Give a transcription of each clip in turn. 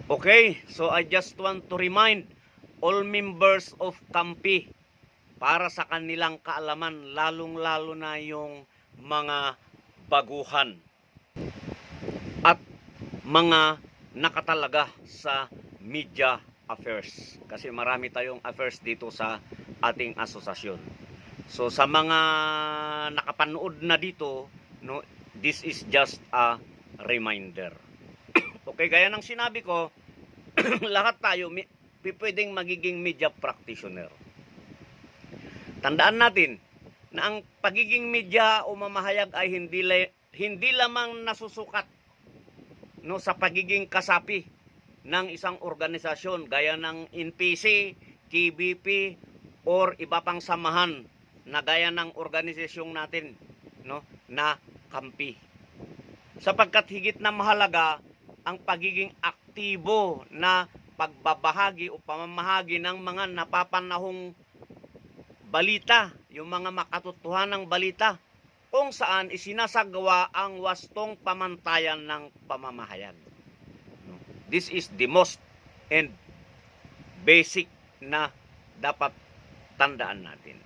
Okay, so I just want to remind all members of Kampi para sa kanilang kaalaman, lalong-lalo na yung mga baguhan at mga nakatalaga sa media affairs. Kasi marami tayong affairs dito sa ating asosasyon. So sa mga nakapanood na dito, no, this is just a reminder. Okay, gaya ng sinabi ko, lahat tayo pwedeng magiging media practitioner. Tandaan natin na ang pagiging media o mamahayag ay hindi lamang nasusukat no sa pagiging kasapi ng isang organisasyon gaya ng NPC, KBP or iba pang samahan na gaya ng organisasyong natin no na Kampi. Sapagkat higit na mahalaga ang pagiging aktibo na pagbabahagi o pamamahagi ng mga napapanahong balita, yung mga makatotohanang balita kung saan isinasagawa ang wastong pamantayan ng pamamahayag. This is the most and basic na dapat tandaan natin.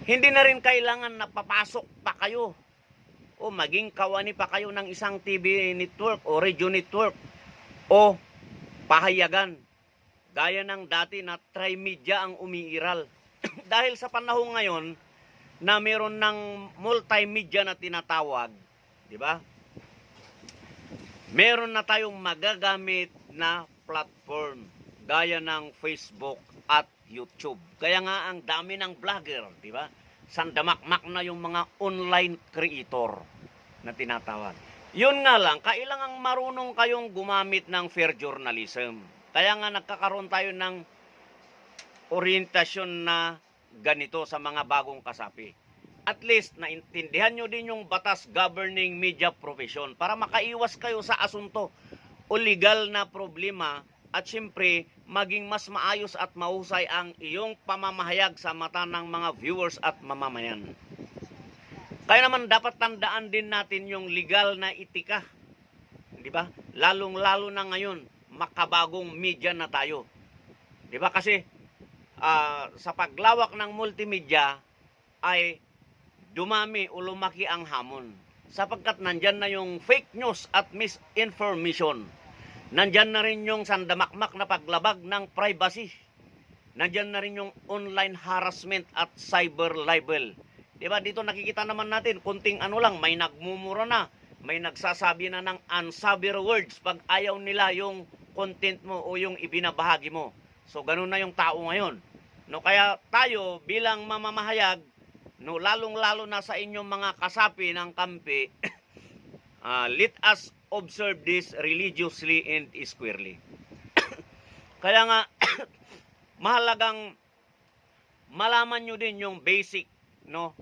Hindi na rin kailangan na papasok pa kayo o maging kawani pa kayo ng isang TV network o radio network o pahayagan gaya ng dati na tri-media ang umiiral. Dahil sa panahon ngayon na meron ng multimedia na tinatawag, di ba? Meron na tayong magagamit na platform gaya ng Facebook at YouTube. Kaya nga ang dami ng vlogger, di ba? Sandamakmak na yung mga online creator na tinatawag. Yun nga lang, kailangang marunong kayong gumamit ng fair journalism. Kaya nga nagkakaroon tayo ng orientasyon na ganito sa mga bagong kasapi. At least, naintindihan nyo din yung batas governing media profession para makaiwas kayo sa asunto o legal na problema at syempre, maging mas maayos at mahusay ang iyong pamamahayag sa mata ng mga viewers at mamamayan. Kaya naman dapat tandaan din natin yung legal na etika. Di ba? Lalong-lalo na ngayon, makabagong media na tayo. Di ba? Kasi sa paglawak ng multimedia ay dumami o lumaki ang hamon. Sapagkat nandyan na yung fake news at misinformation. Nandyan na rin yung sandamakmak na paglabag ng privacy. Nandyan na rin yung online harassment at cyber libel. Diba? Dito nakikita naman natin, kunting ano lang, may nagmumura na, may nagsasabi na ng unsavory words pag ayaw nila yung content mo o yung ibinabahagi mo. So, ganun na yung tao ngayon. No, kaya tayo bilang mamamahayag, no, lalong-lalo na sa inyong mga kasapi ng Kampi, let us observe this religiously and squarely. Kaya nga, mahalagang malaman nyo din yung basic no,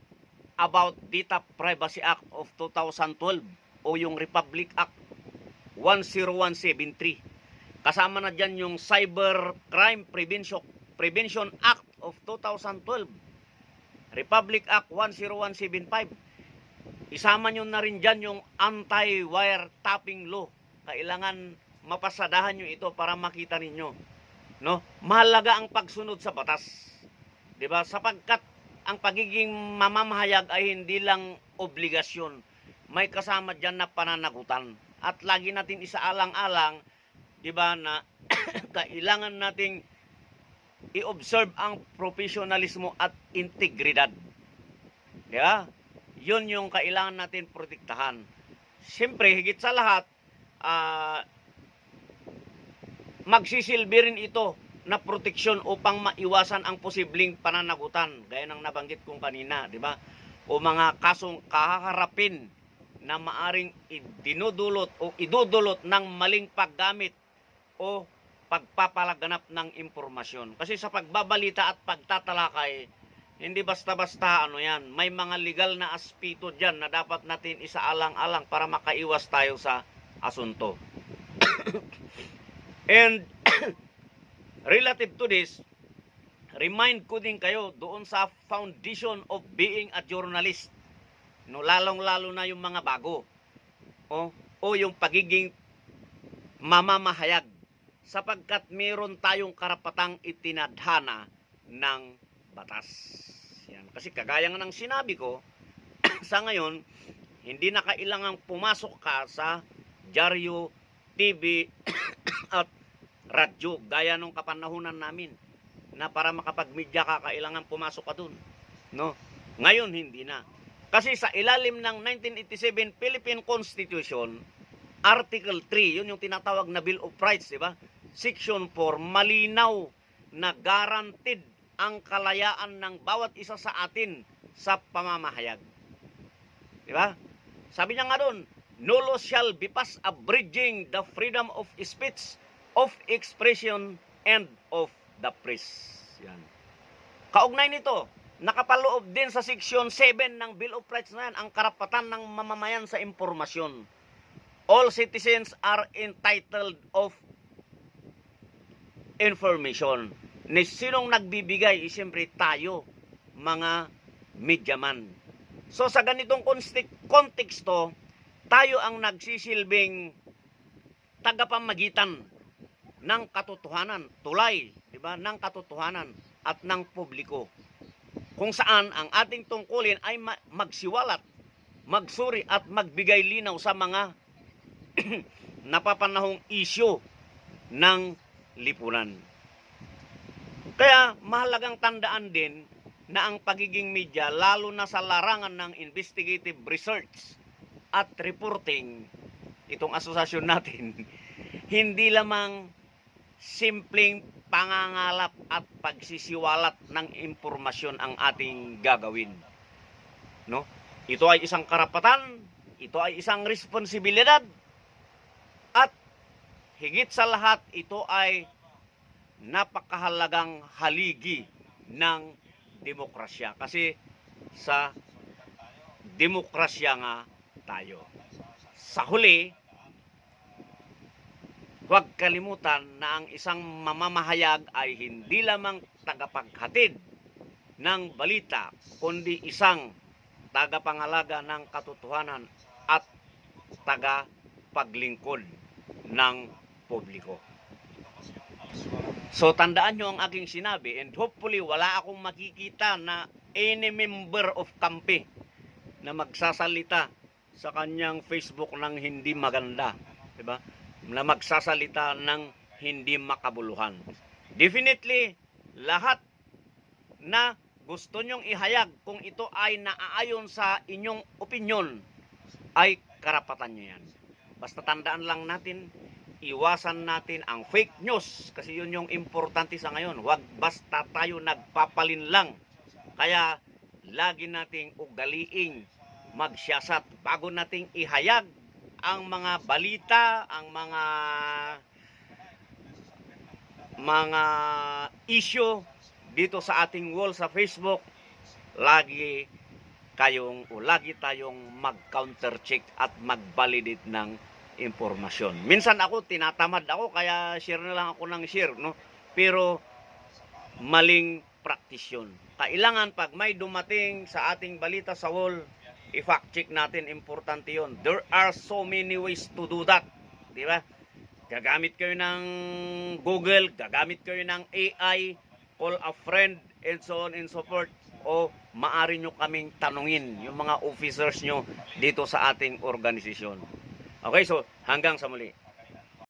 about Data Privacy Act of 2012 o yung Republic Act 10173. Kasama na dyan yung Cyber Crime Prevention Act of 2012, Republic Act 10175. Isama nyo na rin dyan yung anti-wiretapping law. Kailangan mapasadahan nyo ito para makita ninyo. No? Mahalaga ang pagsunod sa batas. Diba? Sapagkat ang pagiging mamamahayag ay hindi lang obligasyon. May kasama dyan na pananagutan. At lagi natin isaalang-alang, diba, na kailangan nating i-observe ang professionalismo at integridad. Diba? Yun yung kailangan natin protektahan. Siyempre, higit sa lahat, magsisilbi rin ito na proteksyon upang maiwasan ang posibleng pananagutan, gaya ng nabanggit kong kanina, di ba? O mga kasong kahaharapin na maaring idinudulot o idudulot ng maling paggamit o pagpapalaganap ng impormasyon. Kasi sa pagbabalita at pagtatalakay, hindi basta-basta ano yan. May mga legal na aspeto dyan na dapat natin isaalang-alang para makaiwas tayo sa asunto. And relative to this, remind ko din kayo doon sa foundation of being a journalist. No, lalong-lalo na yung mga bago. O yung pagiging mamamahayag sapagkat meron tayong karapatang itinadhana ng batas. Yan. Kasi kagaya nga ng sinabi ko, sa ngayon, hindi na kailangang pumasok ka sa dyaryo, TV, at radyo, gaya nung kapanahunan namin, na para makapag-media ka, kailangan pumasok ka dun. No? Ngayon, hindi na. Kasi sa ilalim ng 1987 Philippine Constitution, Article 3, yun yung tinatawag na Bill of Rights, di ba? Section 4, malinaw na guaranteed ang kalayaan ng bawat isa sa atin sa pamamahayag. Di ba? Sabi niya nga doon, no law shall be passed abridging the freedom of speech, of expression, and of the press. Yan. Kaugnay nito, nakapaloob din sa Section 7 ng Bill of Rights na yan, ang karapatan ng mamamayan sa impormasyon. All citizens are entitled of information. Sinong nagbibigay? Siyempre tayo, mga medyaman. So sa ganitong konteksto, tayo ang nagsisilbing tagapamagitan ng katotohanan, tulay, di ba, ng katotohanan at ng publiko. Kung saan ang ating tungkulin ay magsiwalat, magsuri at magbigay linaw sa mga napapanahong isyu ng lipunan. Kaya mahalagang tandaan din na ang pagiging media, lalo na sa larangan ng investigative research at reporting, itong asosasyon natin, hindi lamang simpleng pangangalap at pagsisiwalat ng impormasyon ang ating gagawin. No? Ito ay isang karapatan, ito ay isang responsibilidad, at higit sa lahat, ito ay napakahalagang haligi ng demokrasya. Kasi sa demokrasya nga tayo. Sa huli, huwag kalimutan na ang isang mamamahayag ay hindi lamang tagapaghatid ng balita, kundi isang tagapangalaga ng katotohanan at tagapaglingkod ng publiko. So tandaan nyo ang aking sinabi, and hopefully wala akong makikita na any member of kampi na magsasalita sa kanyang Facebook ng hindi maganda, diba? Na magsasalita ng hindi makabuluhan. Definitely, lahat na gusto nyong ihayag kung ito ay naaayon sa inyong opinyon, ay karapatan nyo yan. Basta tandaan lang natin, iwasan natin ang fake news, kasi yun yung importante sa ngayon. Huwag basta tayo nagpapalin lang. Kaya lagi nating ugaliing magsiyasat bago nating ihayag ang mga balita, ang mga issue dito sa ating wall sa Facebook. Lagi tayong mag-counter check at mag-validate ng impormasyon. Minsan tinatamad ako, kaya share na lang ako ng share, no? Pero maling practice yun. Kailangan pag may dumating sa ating balita sa wall, i-fact check natin, importante yun. There are so many ways to do that, di ba? Gagamit kayo ng Google, gagamit kayo ng AI, call a friend, and so on and so forth. O maaari nyo kaming tanungin yung mga officers nyo dito sa ating organisasyon. Okay, so hanggang sa muli.